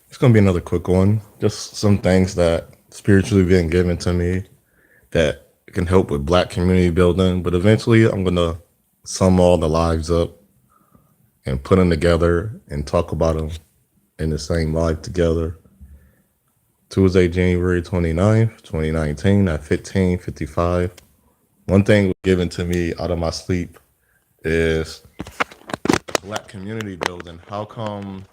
It's gonna be another quick one. Just some things that spiritually been given to me that can help with Black community building. But eventually, I'm gonna sum all the lives up and put them together and talk about them in the same live together. Tuesday, January 29th, 2019 at 15:55. One thing was given to me out of my sleep is Black community building. How come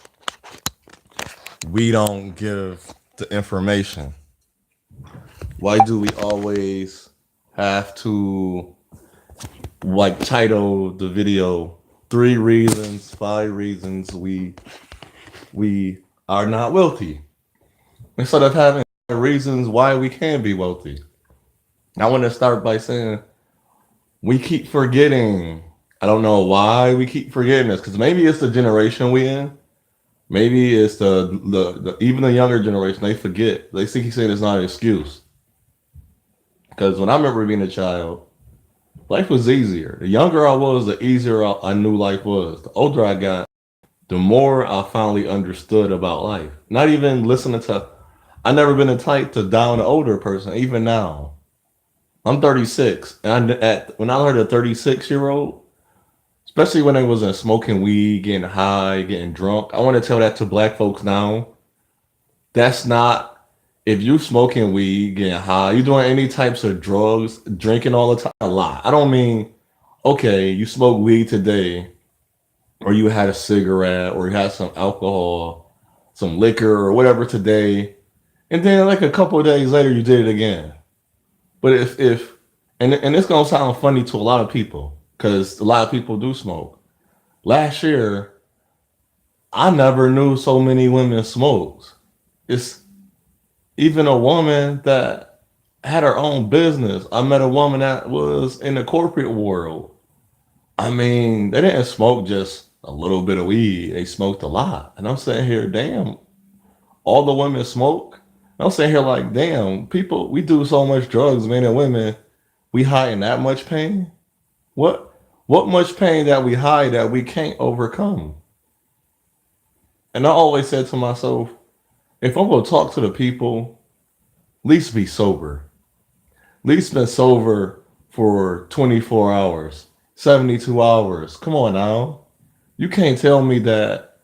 we don't give the information? Why do we always have to like title the video three reasons, five reasons we are not wealthy instead of having reasons why we can be wealthy? I want to start by saying we keep forgetting. I don't know why we keep forgetting this because maybe it's the generation we in. Maybe it's the even the younger generation. They forget. They think he's saying it's not an excuse. Because when I remember being a child, life was easier. The younger I was, the easier I knew life was. The older I got, the more I finally understood about life. Not even listening to, I never been the type to down an older person, even now. I'm 36, and when I heard a 36-year-old, especially when they wasn't smoking weed, getting high, getting drunk, I want to tell that to black folks now. That's not, if you smoking weed, getting high, you doing any types of drugs, drinking all the time, a lot. I don't mean, okay, you smoke weed today, or you had a cigarette, or you had some alcohol, some liquor, or whatever today, and then like a couple of days later, you did it again. But if and it's gonna sound funny to a lot of people because a lot of people do smoke. Last year, I never knew so many women smoked. It's even a woman that had her own business. I met a woman that was in the corporate world. I mean, they didn't smoke just a little bit of weed. They smoked a lot. And I'm sitting here, damn, all the women smoke. I'm sitting here like, damn, people, we do so much drugs, men and women. We hiding that much pain? What what much pain that we hide that we can't overcome? And I always said to myself, if I'm gonna talk to the people, at least be sober. At least been sober for 24 hours, 72 hours. Come on now. You can't tell me that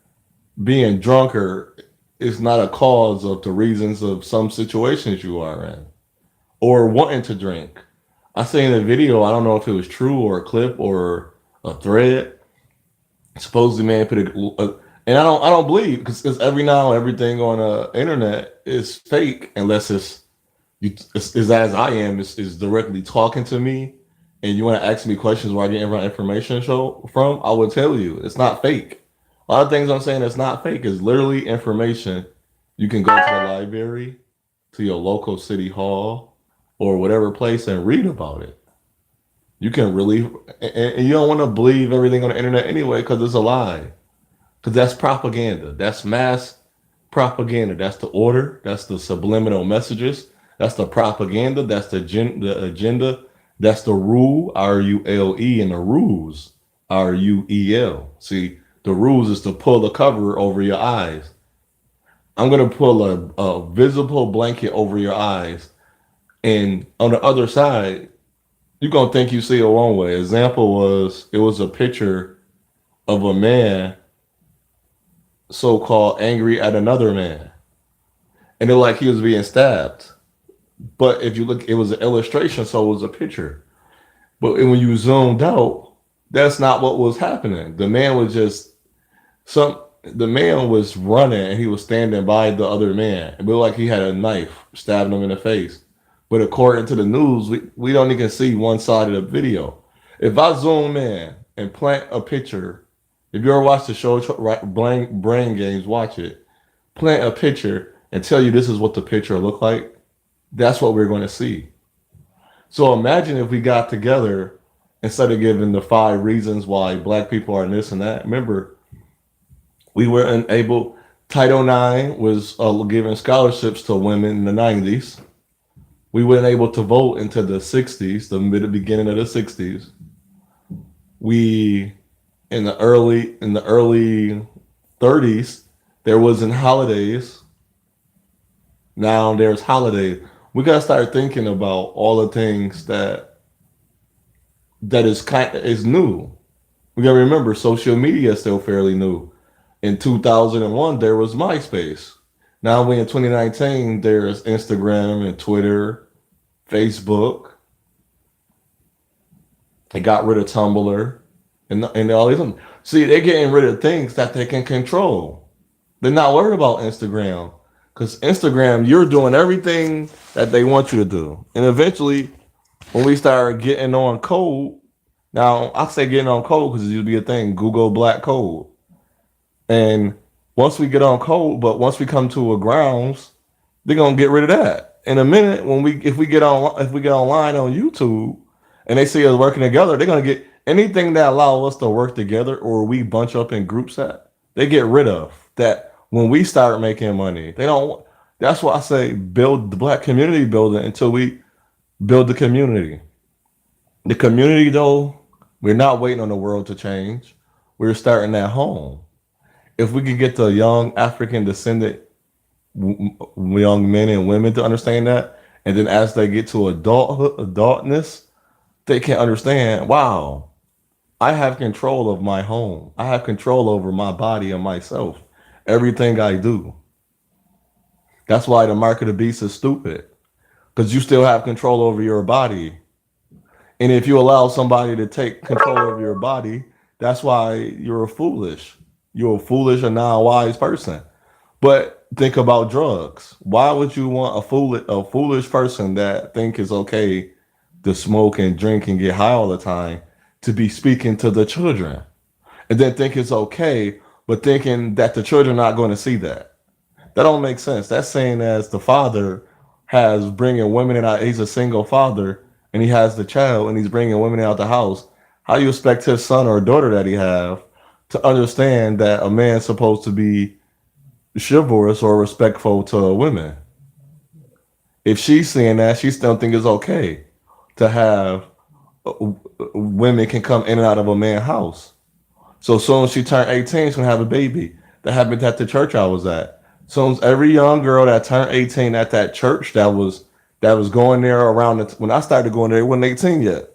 being drunker is not a cause of the reasons of some situations you are in or wanting to drink. I seen a video, I don't know if it was true or a clip or a thread. Supposedly, man put and I don't believe because every now everything on the internet is fake unless it's as I am is directly talking to me, and you want to ask me questions where I get my information show from. I would tell you it's not fake. A lot of things I'm saying that's not fake is literally information. You can go to the library, to your local city hall, or whatever place and read about it. You can really, and you don't want to believe everything on the internet anyway because it's a lie. Because that's propaganda. That's mass propaganda. That's the order. That's the subliminal messages. That's the propaganda. That's the agenda. That's the rule, RULE, and the rules, RUEL. See, the rules is to pull the cover over your eyes. I'm going to pull a visible blanket over your eyes. And on the other side, you're going to think you see it one way. Example was, it was a picture of a man so-called angry at another man, and it like he was being stabbed. But if you look, it was an illustration, so it was a picture. But when you zoomed out, that's not what was happening. The man was just some. The man was running, and he was standing by the other man. It looked like he had a knife stabbing him in the face. But according to the news, we don't even see one side of the video. If I zoom in and plant a picture, if you ever watch the show Brain Games, watch it. Plant a picture and tell you this is what the picture looked like. That's what we're going to see. So imagine if we got together instead of giving the five reasons why black people are this and that. Remember, we were unable. Title IX was giving scholarships to women in the 90s. We weren't able to vote into the 60s, the beginning of the 60s. We in the early 30s, there wasn't holidays. Now there's holidays. We gotta start thinking about all the things that is new. We gotta remember social media is still fairly new. In 2001, there was MySpace. Now we in 2019, there's Instagram and Twitter, Facebook. They got rid of Tumblr and all these. See, they're getting rid of things that they can control. They're not worried about Instagram because Instagram, you're doing everything that they want you to do, and eventually, when we start getting on code, now I say getting on code because it used to be a thing, Google Black Code, and once we get on code, but once we come to a grounds, they're gonna get rid of that in a minute. When we if we get online on YouTube and they see us working together, they're gonna get anything that allow us to work together or we bunch up in groups that they get rid of that when we start making money. They don't. That's why I say build the black community building until we build the community. The community though, we're not waiting on the world to change. We're starting at home. If we can get the young African descendant young men and women to understand that, and then as they get to adultness, they can understand. Wow, I have control of my home. I have control over my body and myself. Everything I do. That's why the mark of the beast is stupid because you still have control over your body. And if you allow somebody to take control over your body, that's why you're foolish. You're a foolish and non-wise person. But think about drugs. Why would you want a foolish person that think it's okay to smoke and drink and get high all the time to be speaking to the children, and then think it's okay, but thinking that the children are not going to see that? That don't make sense. That's saying as the father has bringing women in out. He's a single father and he has the child and he's bringing women out the house. How you expect his son or daughter that he have to understand that a man's supposed to be chivalrous or respectful to women? If she's seeing that, she still think it's okay to have women can come in and out of a man's house. So soon as she turned 18, she's gonna have a baby. That happened at the church I was at. So every young girl that turned 18 at that church that was going there around when I started going there, they wasn't 18 yet.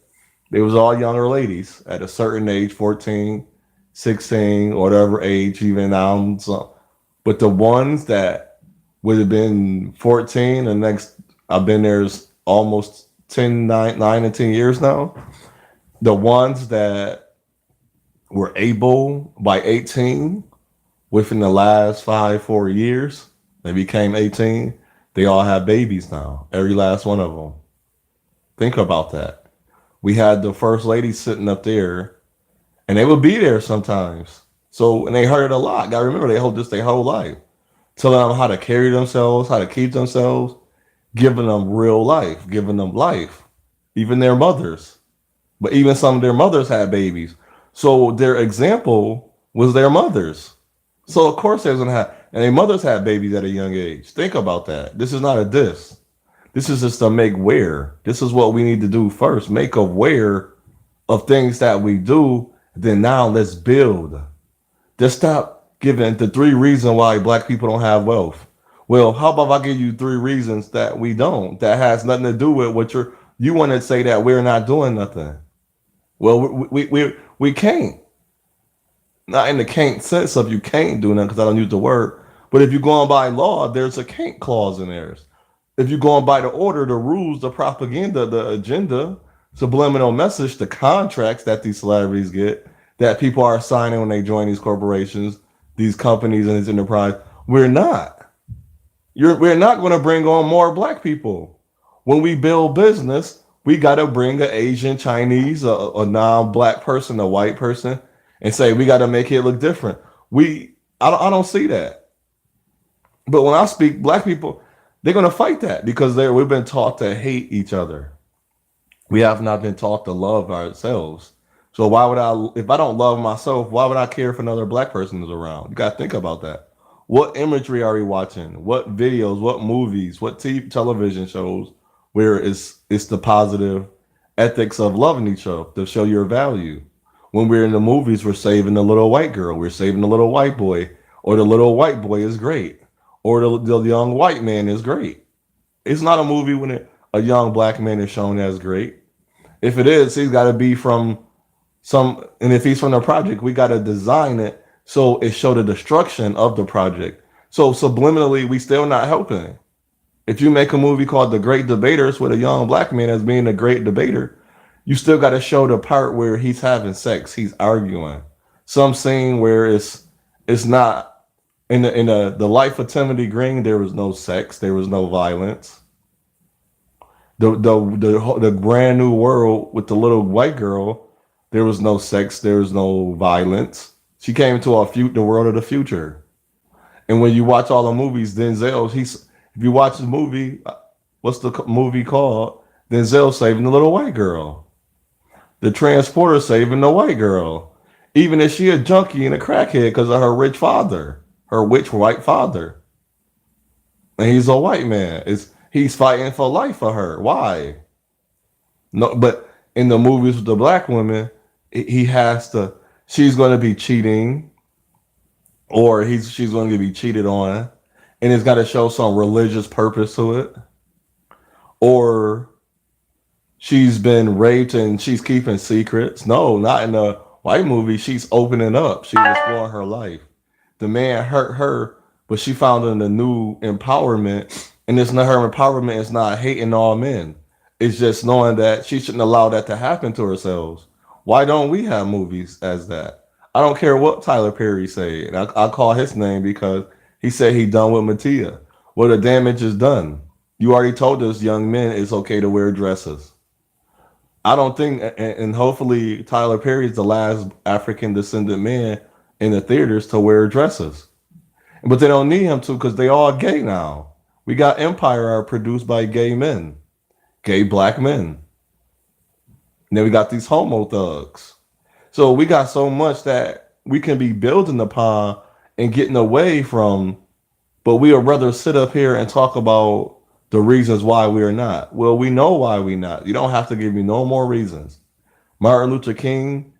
They was all younger ladies at a certain age, 14, 16, whatever age, even now. So, but the ones that would have been 14, the next, I've been there almost 10, 9 and 10 years now. The ones that were able by 18 within the last 4 years, they became 18. They all have babies now, every last one of them. Think about that. We had the first lady sitting up there, and they would be there sometimes. So, and they heard it a lot. Gotta remember, they hold this their whole life, telling them how to carry themselves, how to keep themselves, giving them real life, giving them life, even their mothers. But even some of their mothers had babies. So their example was their mothers. So of course they was gonna have, and their mothers had babies at a young age. Think about that. This is not a diss. This is just to make aware. This is what we need to do first. Make aware of things that we do. Then now let's build. Just stop giving the three reasons why black people don't have wealth. Well, how about if I give you three reasons that we don't? That has nothing to do with what you want to say that we're not doing nothing. Well, we can't. Not in the can't sense of you can't do nothing because I don't use the word. But if you're going by law, there's a can't clause in there. If you're going by the order, the rules, the propaganda, the agenda, subliminal message, the contracts that these celebrities get, that people are signing when they join these corporations, these companies, and these enterprise, we're not. We're not going to bring on more black people. When we build business, we got to bring an Asian, Chinese, a non-black person, a white person, and say we got to make it look different. I don't see that. But when I speak, black people, they're going to fight that because we've been taught to hate each other. We have not been taught to love ourselves. So why would if I don't love myself, why would I care if another black person is around? You got to think about that. What imagery are we watching? What videos? What movies? What television shows where it's the positive ethics of loving each other to show your value? When we're in the movies, we're saving the little white girl, we're saving the little white boy, or the little white boy is great, or the young white man is great. It's not a movie when a young black man is shown as great. If it is, he's got to be from and if he's from the project, we got to design it so it show the destruction of the project. So subliminally, we still not helping. If you make a movie called The Great Debaters with a young black man as being a great debater, you still got to show the part where he's having sex, he's arguing. Some scene where it's not in the life of Timothy Green. There was no sex, there was no violence. The brand new world with the little white girl, there was no sex, there was no violence. She came to the world of the future. And when you watch all the movies, Denzel, if you watch the movie, what's the movie called? Denzel saving the little white girl. The transporter saving the white girl. Even if she a junkie and a crackhead because of her rich father, her rich white father. And he's a white man. He's fighting for life for her. Why? No, but in the movies with the black women, he has to. She's going to be cheating, or she's going to be cheated on, and it's got to show some religious purpose to it, or she's been raped and she's keeping secrets. No, not in the white movie. She's opening up. She's exploring her life. The man hurt her, but she found in a new empowerment, and it's not her empowerment. It's not hating all men. It's just knowing that she shouldn't allow that to happen to herself. Why don't we have movies as that? I don't care what Tyler Perry said. I call his name because he said he done with Mattia. Well, the damage is done. You already told us young men it's okay to wear dresses. I don't think, and hopefully Tyler Perry is the last African descendant man in the theaters to wear dresses. But they don't need him to because they all gay now. We got Empire are produced by gay men, gay black men. And then we got these homo thugs. So we got so much that we can be building upon and getting away from, but we would rather sit up here and talk about the reasons why we are not. Well, we know why we not. You don't have to give me no more reasons. Martin Luther King,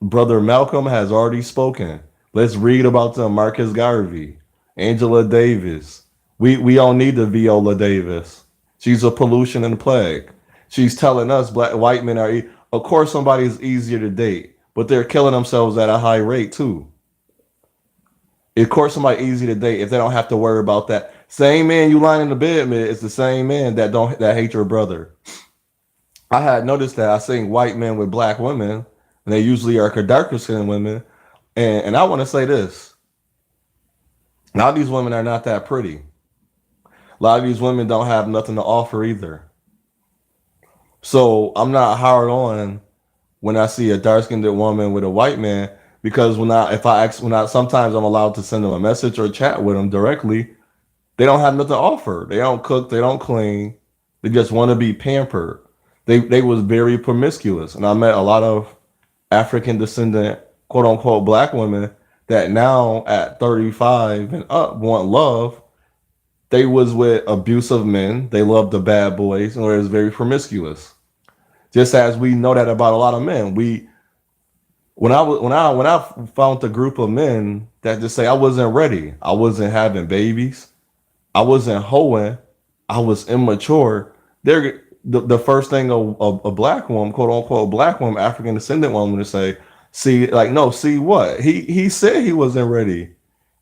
Brother Malcolm has already spoken. Let's read about them. Marcus Garvey, Angela Davis. We don't need the Viola Davis. She's a pollution and a plague. She's telling us white men are, of course, somebody is easier to date, but they're killing themselves at a high rate too. Of course, somebody easy to date if they don't have to worry about that. Same man you lying in the bed with is the same man that hate your brother. I had noticed that I seen white men with black women, and they usually are darker skinned women. And I want to say this: a lot of these women are not that pretty. A lot of these women don't have nothing to offer either. So I'm not hard on when I see a dark skinned woman with a white man because sometimes I'm allowed to send them a message or chat with them directly. They don't have nothing to offer. They don't cook. They don't clean. They just want to be pampered. They was very promiscuous, and I met a lot of African descendant quote unquote black women that now at 35 and up want love. They was with abusive men. They loved the bad boys, and it was very promiscuous. Just as we know that about a lot of men. When I found a group of men that just say I wasn't ready, I wasn't having babies, I wasn't hoeing, I was immature. They're the first thing a black woman, quote unquote black woman, African descendant woman to say, see, like, no, see what? He said he wasn't ready.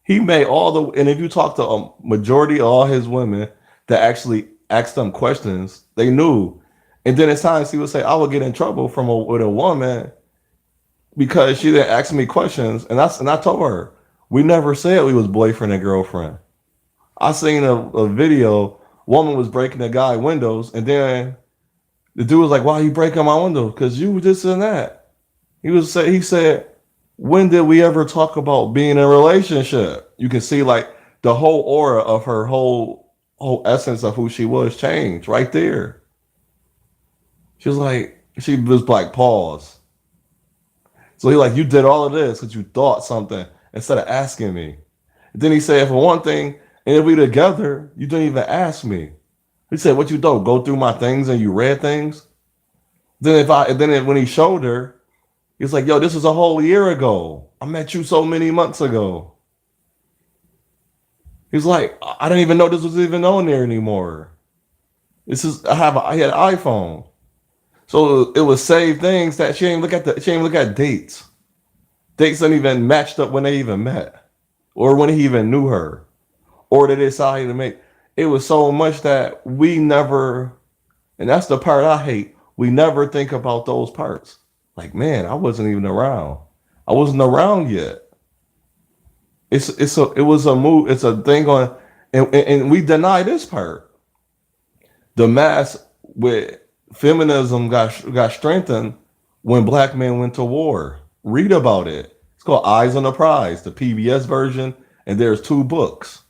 He made and if you talk to a majority of all his women that actually asked them questions, they knew. And then at times he would say, I would get in trouble with a woman because she didn't ask me questions. And I told her, we never said we was boyfriend and girlfriend. I seen a video, woman was breaking a guy windows, and then the dude was like, why are you breaking my window? Because you this and that. He said, when did we ever talk about being in a relationship? You can see like the whole aura of her whole essence of who she was changed right there. She was like, pause. So he like, you did all of this because you thought something instead of asking me. And then he said, for one thing, and if we together, you didn't even ask me. He said, what you do? Go through my things and you read things? Then when he showed her, he was like, yo, this was a whole year ago. I met you so many months ago. He's like, I didn't even know this was even on there anymore. I had an iPhone. So it was saved things that she didn't look at dates. Dates didn't even matched up when they even met. Or when he even knew her. Or they decided to make it was so much that we never, and that's the part I hate. We never think about those parts. Like, man, I wasn't even around. I wasn't around yet. It was a move. It's a thing on, and we deny this part. The mass with feminism got strengthened when black men went to war. Read about it. It's called Eyes on the Prize, the PBS version, and there's two books.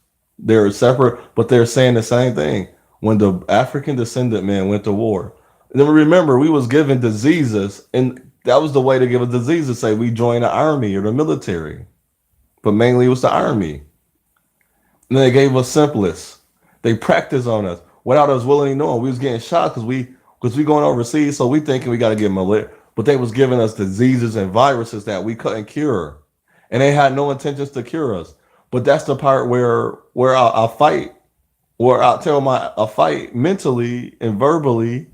They're separate, but they're saying the same thing. When the African descendant men went to war, and then remember we was given diseases, and that was the way to give a disease to say we joined the army or the military, but mainly it was the army. And then they gave us simplest. They practiced on us without us willingly knowing. We was getting shot because we going overseas, so we thinking we got to get malaria. But they was giving us diseases and viruses that we couldn't cure, and they had no intentions to cure us. But that's the part where I fight, where I fight mentally and verbally,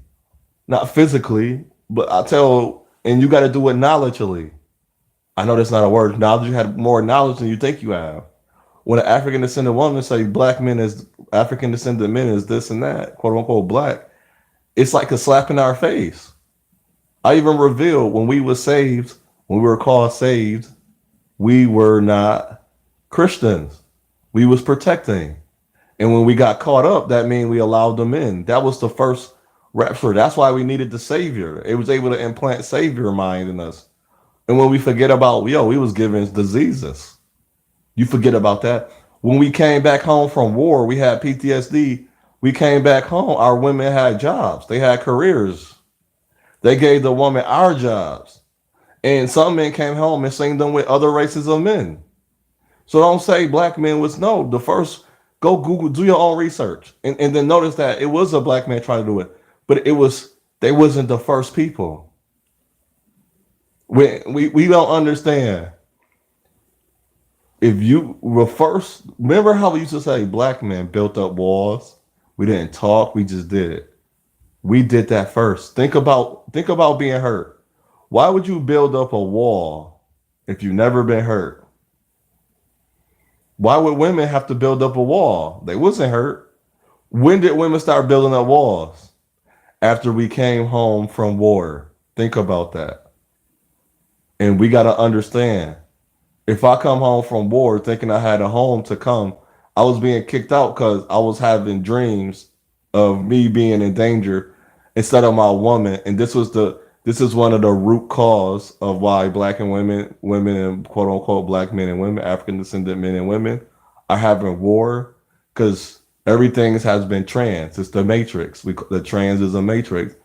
not physically, but I tell, and you got to do it knowledgeably. I know that's not a word. Knowledge, you had more knowledge than you think you have. When an African descendant woman say black men is African descendant men is this and that, quote unquote black, it's like a slap in our face. I even revealed when we were saved, when we were called saved, we were not Christians. We was protecting. And when we got caught up, that means we allowed them in. That was the first rapture. That's why we needed the savior. It was able to implant savior mind in us. And when we forget about, we was given diseases. You forget about that. When we came back home from war, we had PTSD. We came back home, our women had jobs. They had careers. They gave the woman our jobs. And some men came home and seen them with other races of men. So don't say black men was no. The first, go Google, do your own research. And then notice that it was a black man trying to do it. But they wasn't the first people. We don't understand. If you were first, remember how we used to say black men built up walls? We didn't talk, we just did it. We did that first. Think about being hurt. Why would you build up a wall if you've never been hurt? Why would women have to build up a wall? They wasn't hurt. When did women start building up walls? After we came home from war. Think about that. And we got to understand, if I come home from war thinking I had a home to come, I was being kicked out because I was having dreams of me being in danger instead of my woman. And this is one of the root cause of why black and women and quote unquote black men and women, African descendant men and women are having war because everything has been trans. It's the matrix. The trans is a matrix.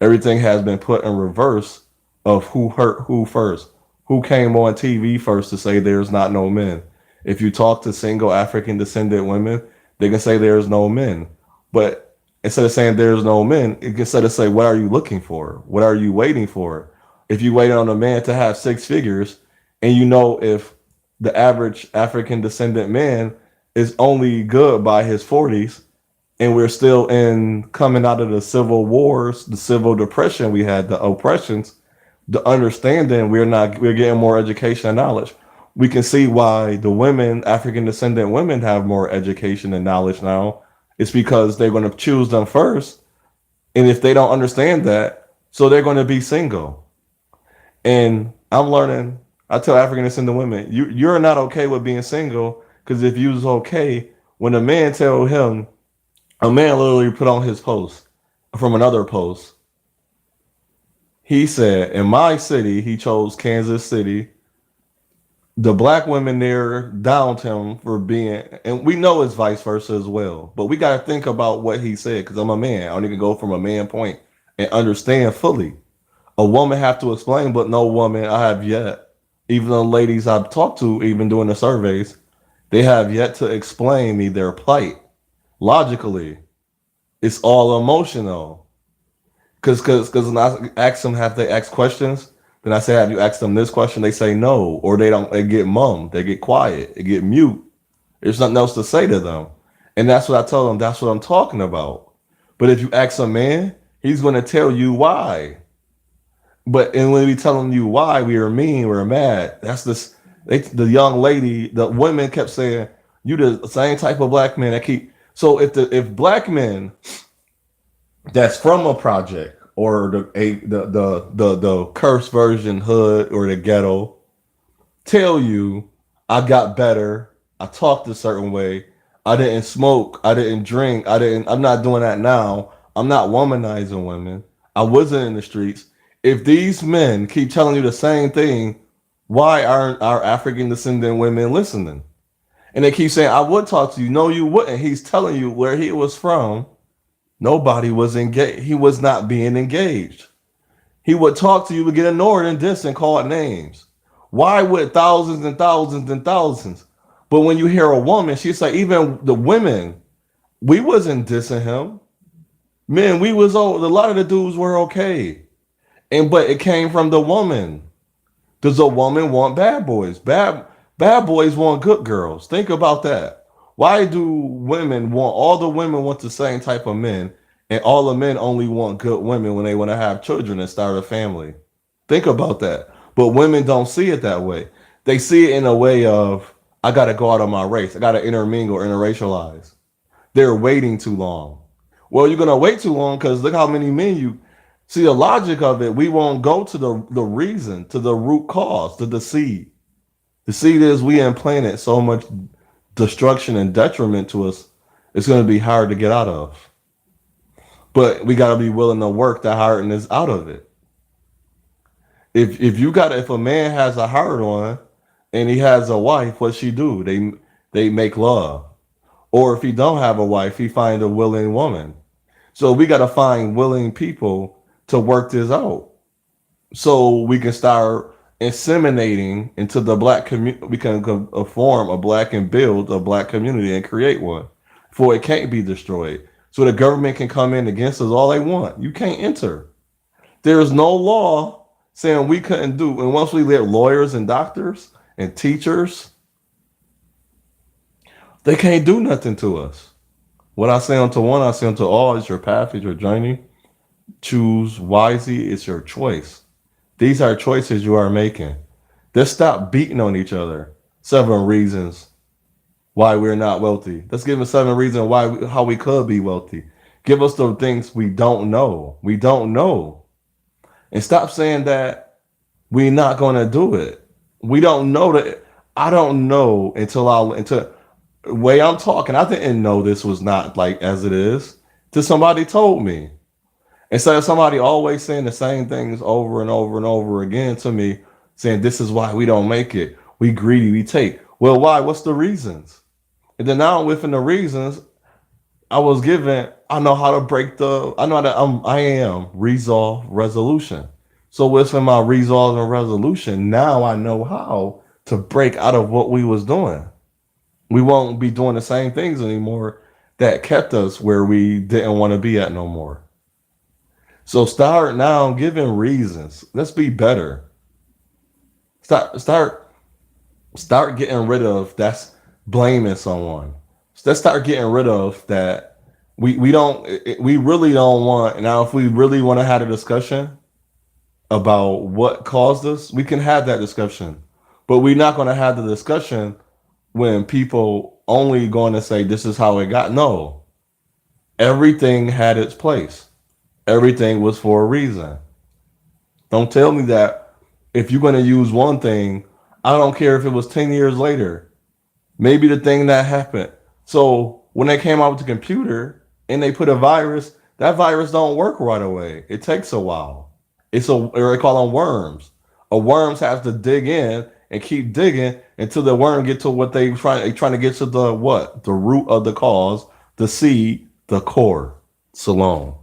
Everything has been put in reverse of who hurt who first. Who came on TV first to say there's not no men? If you talk to single African descendant women, they can say there's no men. But instead of saying there's no men, instead of say, what are you looking for? What are you waiting for? If you wait on a man to have six figures, and you know if the average African descendant man is only good by his 40s, and we're still in coming out of the civil wars, the civil depression we had, the oppressions, the understanding we're getting more education and knowledge. We can see why the women, African descendant women, have more education and knowledge now. It's because they're going to choose them first. And if they don't understand that, so they're going to be single. And I'm learning, I tell African descendant women, you're not okay with being single, because if you was okay, when a man tell him, a man literally put on his post from another post, he said, in my city, he chose Kansas City. The black women there downed him for being, and we know it's vice versa as well. But we got to think about what he said, because I'm a man. I don't even go from a man point and understand fully. A woman have to explain, but no woman I have yet. Even the ladies I've talked to, even doing the surveys, they have yet to explain me their plight logically. It's all emotional. Because when I ask them, have they asked questions? Then I say, have you asked them this question? They say no, or they don't. They get mum. They get quiet. They get mute. There's nothing else to say to them. And that's what I tell them. That's what I'm talking about. But if you ask a man, he's going to tell you why. But and when we telling you why we are mean, we're mad. That's this. The young lady, the women kept saying, "You the same type of black man that keep." So if black men that's from a project or the cursed version hood or the ghetto tell you, I got better, I talked a certain way, I didn't smoke, I didn't drink, I'm not doing that now. I'm not womanizing women. I wasn't in the streets. If these men keep telling you the same thing, why aren't our African descendant women listening? And they keep saying, I would talk to you. No, you wouldn't. He's telling you where he was from. Nobody was engaged. He was not being engaged. He would talk to you, would get ignored and diss and call names. Why would thousands and thousands and thousands? But when you hear a woman, she's like, even the women, we wasn't dissing him. Men, we was old. A lot of the dudes were okay. But it came from the woman. Does a woman want bad boys? Bad boys want good girls. Think about that. Why do women want all the women want the same type of men, and all the men only want good women when they want to have children and start a family? Think about that. But women don't see it that way. They see it in a way of I gotta go out of my race. I gotta intermingle, interracialize. They're waiting too long. Well, you're gonna wait too long because look how many men you see. The logic of it, we won't go to the reason, to the root cause, to the seed. The seed is we implanted so much destruction and detriment to us, it's going to be hard to get out of. But we got to be willing to work the hardness out of it. If a man has a hard on and he has a wife, what she do? They make love. Or if he don't have a wife, he find a willing woman. So we got to find willing people to work this out. So we can start inseminating into the black community. We can form a black and build a black community and create one for it can't be destroyed. So the government can come in against us all they want. You can't enter. There is no law saying we couldn't do. And once we let lawyers and doctors and teachers, they can't do nothing to us. What I say unto one, I say unto all. It's your path, it's your journey. Choose wisely. It's your choice. These are choices you are making. Let's stop beating on each other. 7 reasons why we're not wealthy. Let's give us 7 reasons how we could be wealthy. Give us the things we don't know. We don't know. And stop saying that we're not going to do it. We don't know that. I don't know until the way I'm talking. I didn't know this was not like as it is till somebody told me. Instead of somebody always saying the same things over and over and over again to me, saying this is why we don't make it. We greedy, we take. Well, why? What's the reasons? And then now within the reasons I was given, I know how to I know that I am resolve resolution. So within my resolve and resolution, now I know how to break out of what we was doing. We won't be doing the same things anymore that kept us where we didn't want to be at no more. So start now giving reasons. Let's be better. Start getting rid of that's blaming someone. Let's start getting rid of that. We really don't want now. If we really want to have a discussion about what caused us, we can have that discussion. But we're not going to have the discussion when people only going to say this is how it got. No, everything had its place. Everything was for a reason. Don't tell me that if you're going to use one thing, I don't care if it was 10 years later. Maybe the thing that happened. So when they came out with the computer and they put a virus, that virus don't work right away. It takes a while. Or they call them worms. A worms have to dig in and keep digging until the worm get to what they trying to get to the what? The root of the cause, the seed, the core. Salome.